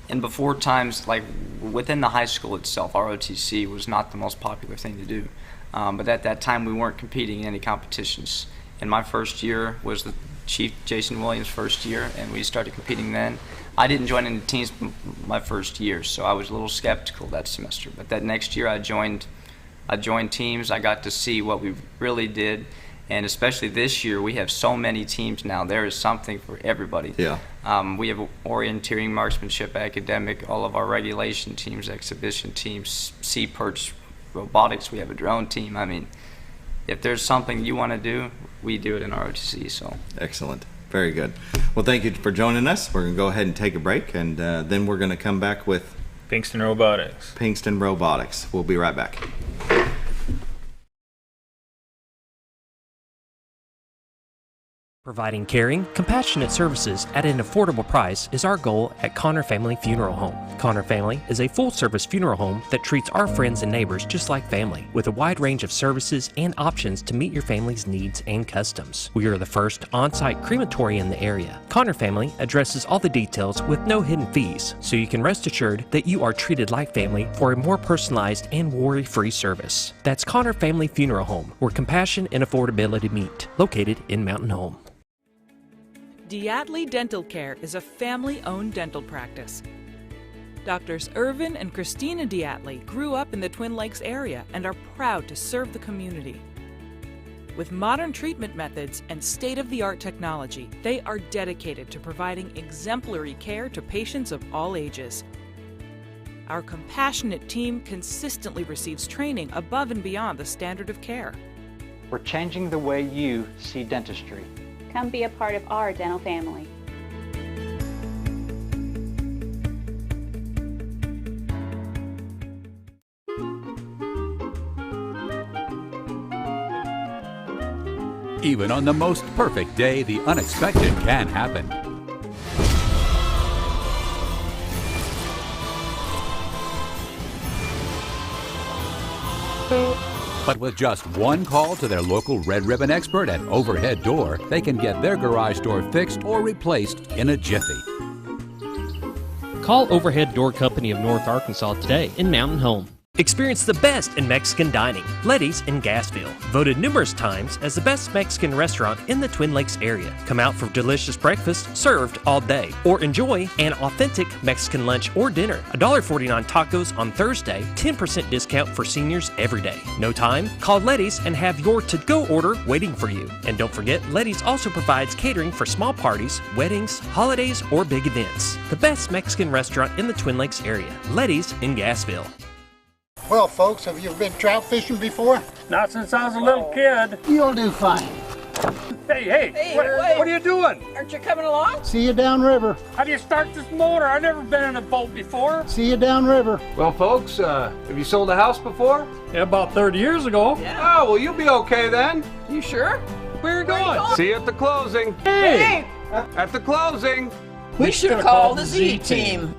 in before times, like within the high school itself, ROTC was not the most popular thing to do. But at that time, we weren't competing in any competitions. And my first year was the Chief Jason Williams' first year, and we started competing then. I didn't join any teams my first year, so I was a little skeptical that semester. But that next year, I joined teams. I got to see what we really did. And especially this year, we have so many teams now. There is something for everybody. Yeah. We have orienteering, marksmanship, academic, all of our regulation teams, exhibition teams, sea perch, robotics. We have a drone team. I mean, if there's something you want to do, we do it in ROTC. So excellent. Very good. Well, thank you for joining us. We're going to go ahead and take a break, and then we're going to come back with Pinkston Robotics. Pinkston Robotics. We'll be right back. Providing caring, compassionate services at an affordable price is our goal at Connor Family Funeral Home. Connor Family is a full-service funeral home that treats our friends and neighbors just like family, with a wide range of services and options to meet your family's needs and customs. We are the first on-site crematory in the area. Connor Family addresses all the details with no hidden fees, so you can rest assured that you are treated like family for a more personalized and worry-free service. That's Connor Family Funeral Home, where compassion and affordability meet, located in Mountain Home. Diatley Dental Care is a family-owned dental practice. Doctors Irvin and Christina Diatley grew up in the Twin Lakes area and are proud to serve the community. With modern treatment methods and state-of-the-art technology, they are dedicated to providing exemplary care to patients of all ages. Our compassionate team consistently receives training above and beyond the standard of care. We're changing the way you see dentistry. Come be a part of our dental family. Even on the most perfect day, the unexpected can happen. But with just one call to their local Red Ribbon expert at Overhead Door, they can get their garage door fixed or replaced in a jiffy. Call Overhead Door Company of North Arkansas today in Mountain Home. Experience the best in Mexican dining, Letty's in Gassville. Voted numerous times as the best Mexican restaurant in the Twin Lakes area. Come out for delicious breakfast served all day, or enjoy an authentic Mexican lunch or dinner. $1.49 tacos on Thursday, 10% discount for seniors every day. No time? Call Letty's and have your to-go order waiting for you. And don't forget, Letty's also provides catering for small parties, weddings, holidays, or big events. The best Mexican restaurant in the Twin Lakes area, Letty's in Gassville. Well, folks, have you been trout fishing before? Not since I was a little kid. You'll do fine. Hey, what are you doing? Aren't you coming along? See you downriver. How do you start this motor? I've never been in a boat before. See you downriver. Well, folks, have you sold a house before? Yeah, about 30 years ago. Yeah. Oh, well, you'll be okay then. You sure? Where are you going? See you at the closing. Hey! At the closing. We should call the Z-Team.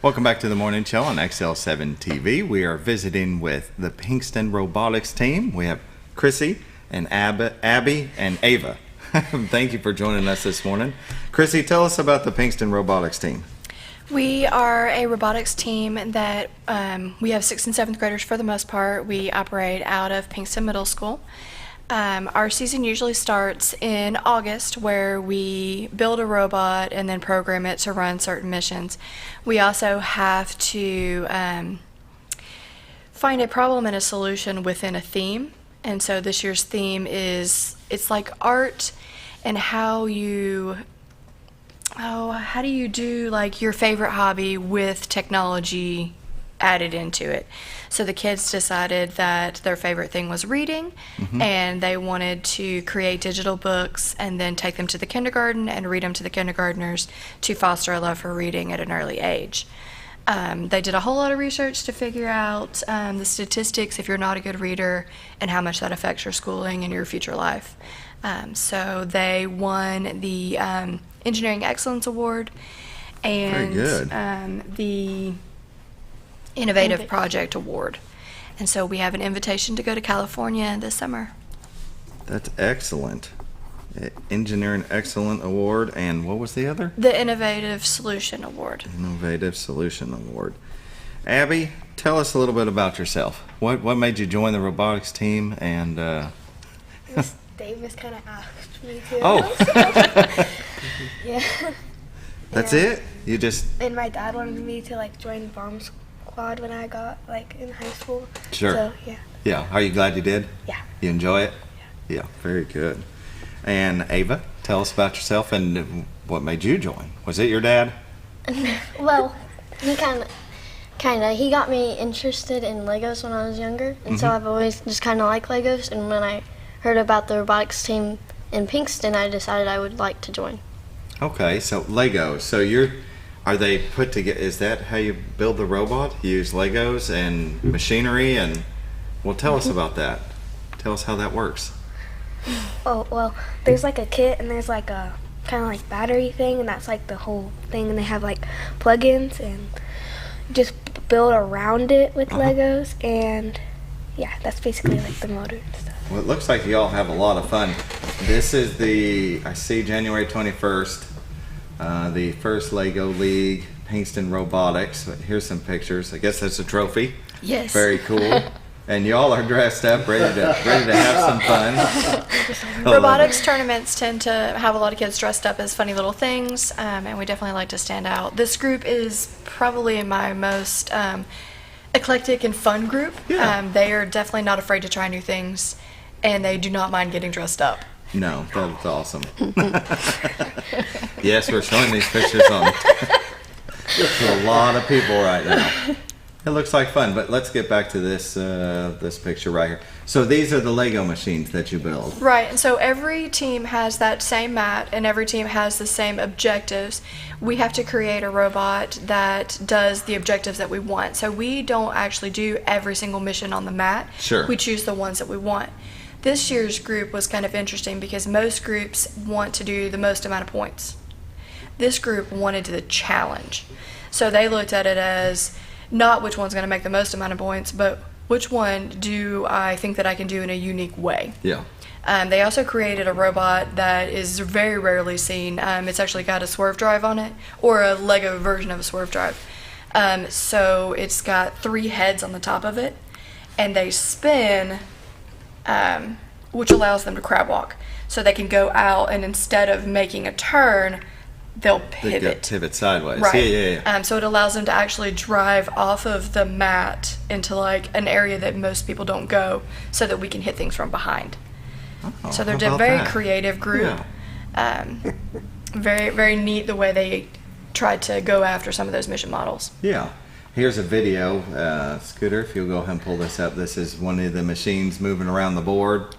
Welcome back to the Morning Show on XL7-TV. We are visiting with the Pinkston Robotics team. We have Chrissy and Abby and Ava. Thank you for joining us this morning. Chrissy, tell us about the Pinkston Robotics team. We are a robotics team that we have 6th and 7th graders for the most part. We operate out of Pinkston Middle School. Our season usually starts in August, where we build a robot and then program it to run certain missions. We also have to find a problem and a solution within a theme. And so this year's theme is, it's like art and how do you do like your favorite hobby with technology added into it. So the kids decided that their favorite thing was reading, and they wanted to create digital books and then take them to the kindergarten and read them to the kindergartners to foster a love for reading at an early age. They did a whole lot of research to figure out the statistics if you're not a good reader and how much that affects your schooling and your future life. So they won the Engineering Excellence Award, and Very good. The Innovative Project Award. And so we have an invitation to go to California this summer. That's excellent. Engineering Excellent Award, and what was the other? The Innovative Solution Award. Innovative Solution Award. Abby, tell us a little bit about yourself. What made you join the robotics team? And Miss Davis kind of asked me to. Oh. Yeah. That's it? You just... And my dad wanted me to like join bomb squad when I got like in high school. Sure. So yeah. Yeah. Are you glad you did? Yeah. You enjoy it? Yeah. Very good. And Ava, tell us about yourself and what made you join. Was it your dad? Well, he kind of he got me interested in Legos when I was younger, and so I've always just kind of liked Legos. And when I heard about the robotics team in Pinkston, I decided I would like to join. Okay, so Legos. So are they put together? Is that how you build the robot? You use Legos and machinery, and well, tell us about that. Tell us how that works. Oh, well, there's like a kit and there's like a kind of like battery thing, and that's like the whole thing, and they have like plugins and just build around it with Legos, and yeah, that's basically like the motor and stuff. Well, it looks like you all have a lot of fun. This is I see January 21st, the first Lego League, Pinkston Robotics. Here's some pictures. I guess that's a trophy. Yes. Very cool. And y'all are dressed up, ready to have some fun. Robotics tournaments tend to have a lot of kids dressed up as funny little things, and we definitely like to stand out. This group is probably my most eclectic and fun group. Yeah. They are definitely not afraid to try new things, and they do not mind getting dressed up. No, that's awesome. Yes, we're showing these pictures on to a lot of people right now. It looks like fun, but let's get back to this this picture right here. So these are the Lego machines that you build. Right, and so every team has that same mat, and every team has the same objectives. We have to create a robot that does the objectives that we want. So we don't actually do every single mission on the mat. Sure. We choose the ones that we want. This year's group was kind of interesting because most groups want to do the most amount of points. This group wanted the challenge. So they looked at it as not which one's going to make the most amount of points, but which one do I think that I can do in a unique way. Yeah. They also created a robot that is very rarely seen. It's actually got a swerve drive on it, or a Lego version of a swerve drive. So it's got 3 heads on the top of it, and they spin, which allows them to crab walk. So they can go out, and instead of making a turn, they'll pivot. They pivot sideways. Right. Yeah. So it allows them to actually drive off of the mat into like an area that most people don't go, so that we can hit things from behind. Oh, So they're how a about very that? creative group. Very, very neat the way they tried to go after some of those mission models. Yeah. Here's a video. Scooter, if you'll go ahead and pull this up. This is one of the machines moving around the board.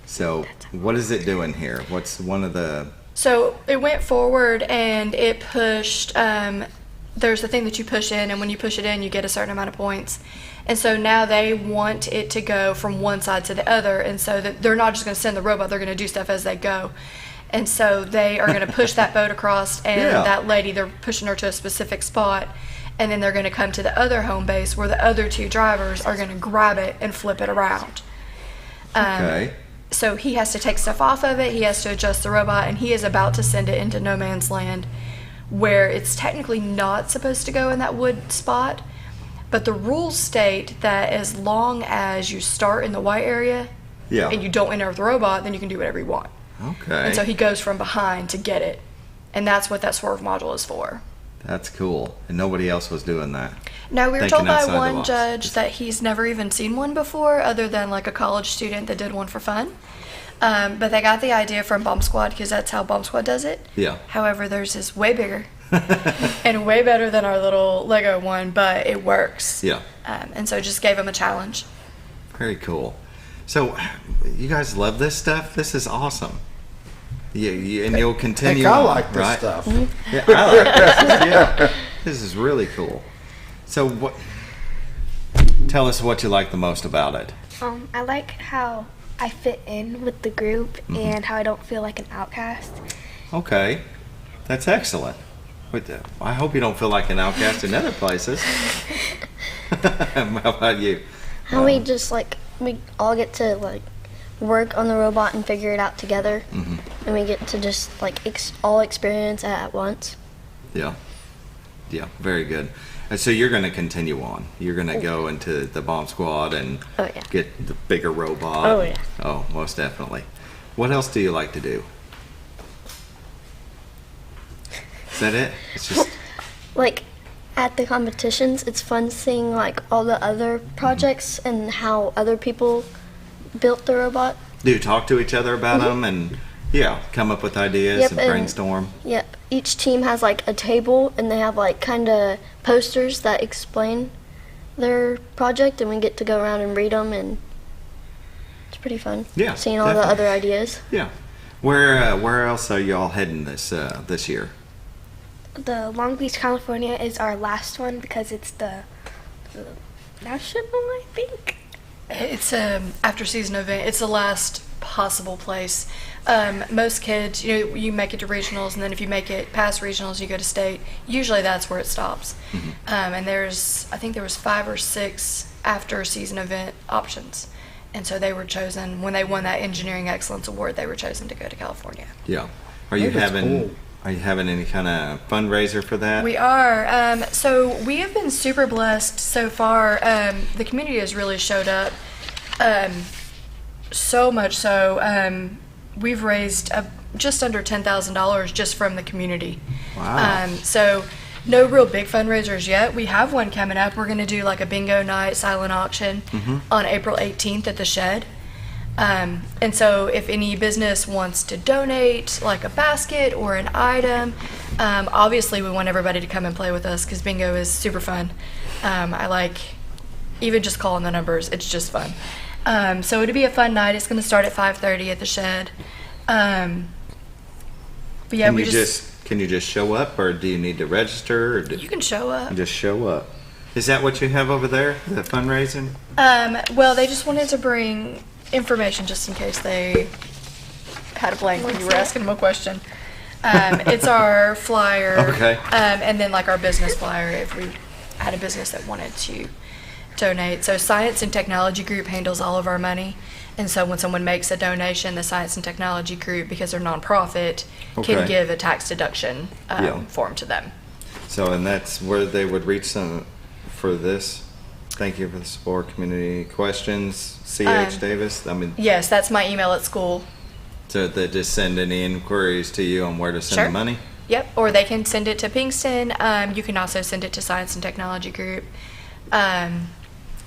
So what is it doing here? What's one of the... So it went forward and it pushed, there's the thing that you push in, and when you push it in, you get a certain amount of points. And so now they want it to go from one side to the other, and so that they're not just going to send the robot, they're going to do stuff as they go. And so they are going to push that boat across, and that lady, they're pushing her to a specific spot, and then they're going to come to the other home base where the other 2 drivers are going to grab it and flip it around. Okay. So he has to take stuff off of it, he has to adjust the robot, and he is about to send it into no man's land where it's technically not supposed to go in that wood spot, but the rules state that as long as you start in the white area and you don't enter with the robot, then you can do whatever you want. Okay. And so he goes from behind to get it, and that's what that swerve module is for. That's cool. And nobody else was doing that. No, we were Thinking told by outside the one box. judge that he's never even seen one before, other than like a college student that did one for fun. But they got the idea from Bomb Squad because that's how Bomb Squad does it. Yeah. However, theirs is way bigger and way better than our little Lego one, but it works. Yeah. And so just gave them a challenge. Very cool. So you guys love this stuff? This is awesome. And you'll continue Heck, I on, like this right? stuff. Yeah, I like this. Yeah. This is really cool. So what? Tell us what you like the most about it. I like how I fit in with the group and how I don't feel like an outcast. Okay, that's excellent. But I hope you don't feel like an outcast in other places. How about you? How we just we all get to work on the robot and figure it out together, and we get to just all experience it at once. Yeah, very good. And so you're going to continue on. You're going to go into the bomb squad and get the bigger robot. Oh, yeah. Oh, most definitely. What else do you like to do? Is that it? It's just at the competitions, it's fun seeing all the other projects and how other people built the robot. Do you talk to each other about them and come up with ideas and brainstorm? Yep. Each team has a table, and they have kind of posters that explain their project, and we get to go around and read them, and it's pretty fun. Yeah, seeing all the other ideas. Yeah. Where else are y'all heading this year? The Long Beach, California is our last one because it's the national, I think. It's after season event. It's the last possible place. Most kids, you make it to regionals, and then if you make it past regionals, you go to state. Usually that's where it stops. And I think there was 5 or 6 after season event options. And so they were chosen, when they won that Engineering Excellence Award, they were chosen to go to California. Yeah. Are you having any kind of fundraiser for that? We are. So we have been super blessed so far. The community has really showed up. So much so, we've raised just under $10,000 just from the community. Wow. So no real big fundraisers yet. We have one coming up. We're going to do a bingo night silent auction on April 18th at the Shed. And so if any business wants to donate a basket or an item, obviously we want everybody to come and play with us because bingo is super fun. I like even just calling the numbers. It's just fun. So it'll be a fun night. It's going to start at 5:30 at the Shed. But yeah, Can you just show up, or do you need to register? Or you can show up. Just show up. Is that what you have over there, the fundraising? Well, they just wanted to bring information just in case they had a blank when you were asking them a question. It's our flyer. Okay. And then our business flyer if we had a business that wanted to donate. So Science and Technology Group handles all of our money. And so when someone makes a donation, the Science and Technology Group, because they're nonprofit, can give a tax deduction form to them. So, and that's where they would reach some for this. Thank you for the support. Community questions. C.H. Davis. Yes, that's my email at school. So they just send any inquiries to you on where to send the money? Yep. Or they can send it to Pinkston. You can also send it to Science and Technology Group.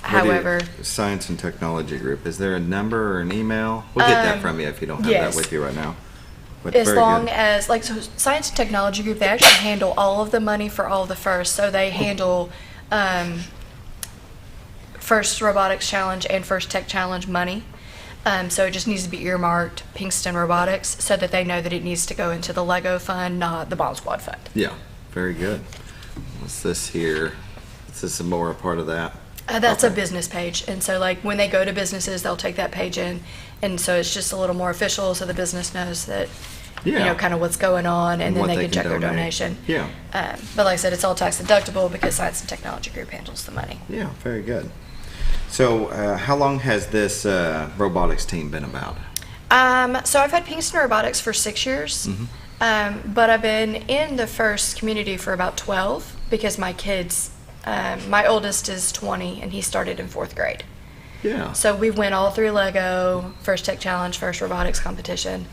However, Science and Technology Group, is there a number or an email? We'll get that from you if you don't have that with you right now. But as long as so Science and Technology Group, they actually handle all of the money for all of the first. So they handle First Robotics Challenge and First Tech Challenge money. So it just needs to be earmarked Pinkston Robotics so that they know that it needs to go into the Lego fund, not the Bomb Squad fund. Yeah, very good. What's this here? Is this more a part of that? That's a business page, and so when they go to businesses, they'll take that page in, and so it's just a little more official, so the business knows that kind of what's going on, and then they can check their donation. Yeah. But like I said, it's all tax deductible because Science and Technology Group handles the money. Yeah, very good. So, how long has this robotics team been about? So I've had Pinkston Robotics for 6 years, but I've been in the first community for about 12 because my kids. My oldest is 20, and he started in 4th grade. Yeah. So we went all through Lego, First Tech Challenge, First Robotics competition.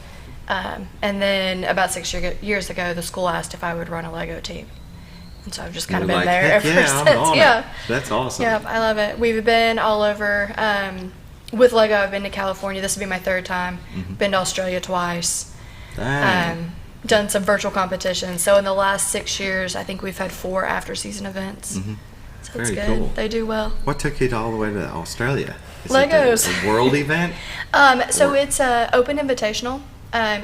And then about 6 years ago, the school asked if I would run a Lego team. And so I've just kind of been there ever since. Yeah. That's awesome. Yeah, I love it. We've been all over. With Lego, I've been to California. This will be my 3rd time. Been to Australia twice. Done some virtual competitions. So in the last 6 years, I think we've had 4 after-season events. So it's good. Cool. They do well. What took you all the way to Australia? Is Legos. It a world event? So it's open invitational.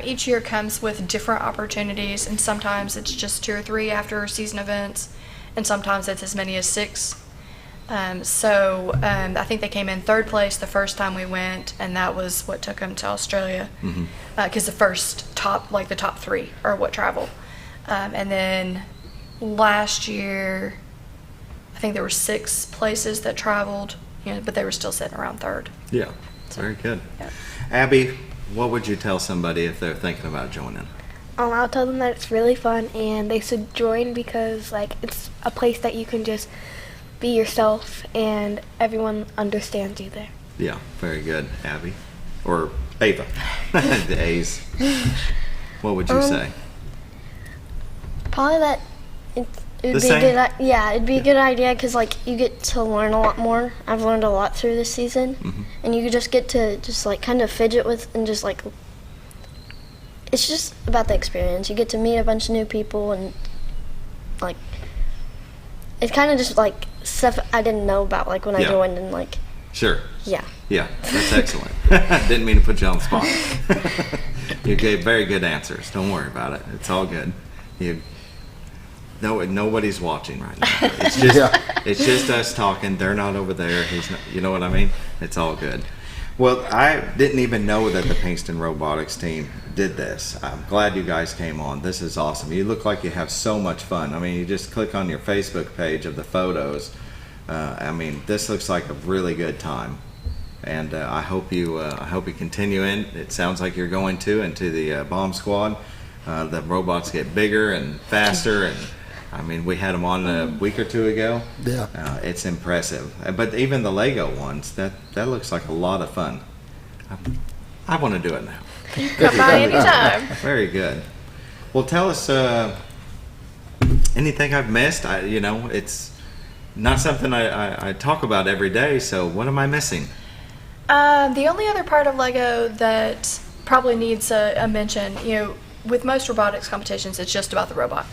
Each year comes with different opportunities, and sometimes it's just 2 or 3 after-season events, and sometimes it's as many as 6. I think they came in 3rd place the first time we went, and that was what took them to Australia. Because the top 3 are what travel. And then last year, I think there were 6 places that traveled, but they were still sitting around third. Yeah, very good. Yeah. Abby, what would you tell somebody if they're thinking about joining? I'll tell them that it's really fun and they should join because like it's a place that you can just be yourself and everyone understands you there. Yeah, very good. Abby? Or Ava? The A's. What would you say? Probably that it'd be a good, it'd be a good idea because like you get to learn a lot more. I've learned a lot through this season, and you just get to just like kind of fidget with and just like it's just about the experience. You get to meet a bunch of new people and like it's kind of just like stuff I didn't know about like when I joined and like. Sure. Yeah. Yeah, that's excellent. Didn't mean to put you on the spot. You gave very good answers. Don't worry about it. It's all good. Nobody's watching right now. It's just it's just us talking. They're not over there. He's not. You know what I mean? It's all good. Well, I didn't even know that the Pinkston Robotics team did this. I'm glad you guys came on. This is awesome. You look like you have so much fun. I mean, you just click on your Facebook page of the photos. I mean, this looks like a really good time, and I hope you continue in. It sounds like you're going into the bomb squad. The robots get bigger and faster, and I mean, we had them on a week or two ago. Yeah, it's impressive. But even the Lego ones, that looks like a lot of fun. I want to do it now. Come by anytime. Very good. Well, tell us anything I've missed. It's not something I talk about every day, so what am I missing? The only other part of Lego that probably needs a mention, with most robotics competitions, it's just about the robot.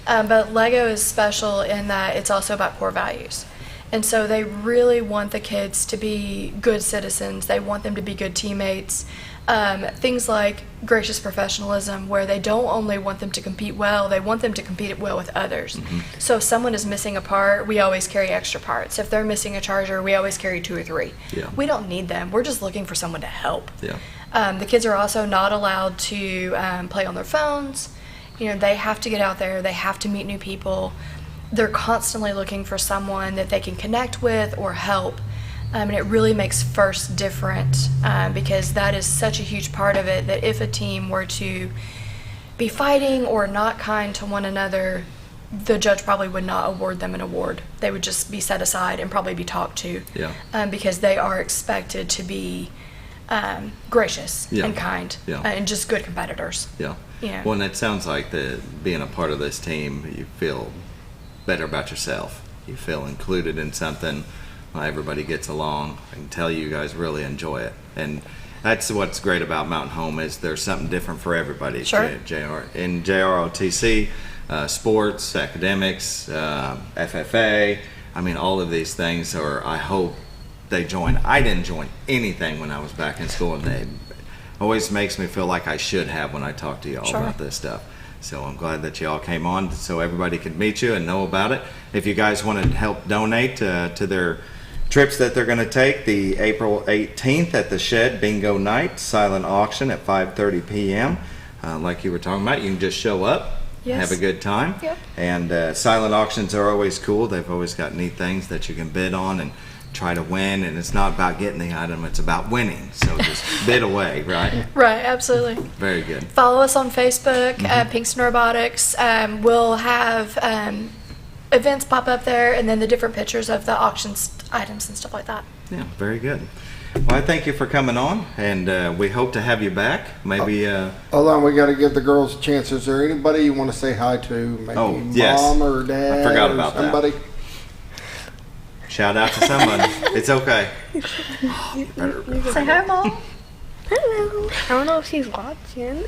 But Lego is special in that it's also about core values. And so they really want the kids to be good citizens. They want them to be good teammates. Things like gracious professionalism, where they don't only want them to compete well, they want them to compete well with others. So if someone is missing a part, we always carry extra parts. If they're missing a charger, we always carry 2 or 3. We don't need them. We're just looking for someone to help. The kids are also not allowed to play on their phones. They have to get out there. They have to meet new people. They're constantly looking for someone that they can connect with or help. And it really makes first different because that is such a huge part of it, that if a team were to be fighting or not kind to one another, the judge probably would not award them an award. They would just be set aside and probably be talked to because they are expected to be gracious and kind and just good competitors. Well, and it sounds like being a part of this team, you feel better about yourself. You feel included in something. Everybody gets along. I can tell you guys really enjoy it, and that's what's great about Mountain Home is there's something different for everybody. Sure. In NJROTC, sports, academics, FFA. I mean, all of these things are. I hope they join. I didn't join anything when I was back in school, and it always makes me feel like I should have when I talk to y'all about this stuff. So I'm glad that y'all came on so everybody could meet you and know about it. If you guys want to help donate to their trips that they're going to take, the April 18th at the Shed Bingo Night silent auction at 5:30 p.m. Like you were talking about, you can just show up, have a good time. And silent auctions are always cool. They've always got neat things that you can bid on and try to win. And it's not about getting the item, it's about winning. So just bid away, right? Right, absolutely. Very good. Follow us on Facebook at Pinkston Robotics. We'll have events pop up there, and then the different pictures of the auctions items and stuff like that. Yeah, very good. Well, I thank you for coming on, and we hope to have you back. Maybe. Hold on, we got to give the girls a chance. Is there anybody you want to say hi to? Maybe mom or dad? I forgot about somebody? that. Shout out to somebody. It's okay. Say hi, Mom. Hello. I don't know if she's watching.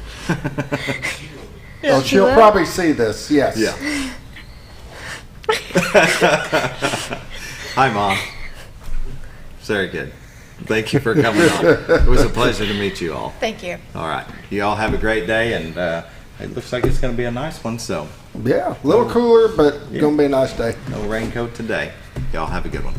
Oh, she'll probably see this. Yes. Yeah. Hi, Mom. Very good. Thank you for coming on. It was a pleasure to meet you all. Thank you. All right. You all have a great day, and it looks like it's going to be a nice one. So. Yeah, a little cooler, but going to be a nice day. No raincoat today. Y'all have a good one.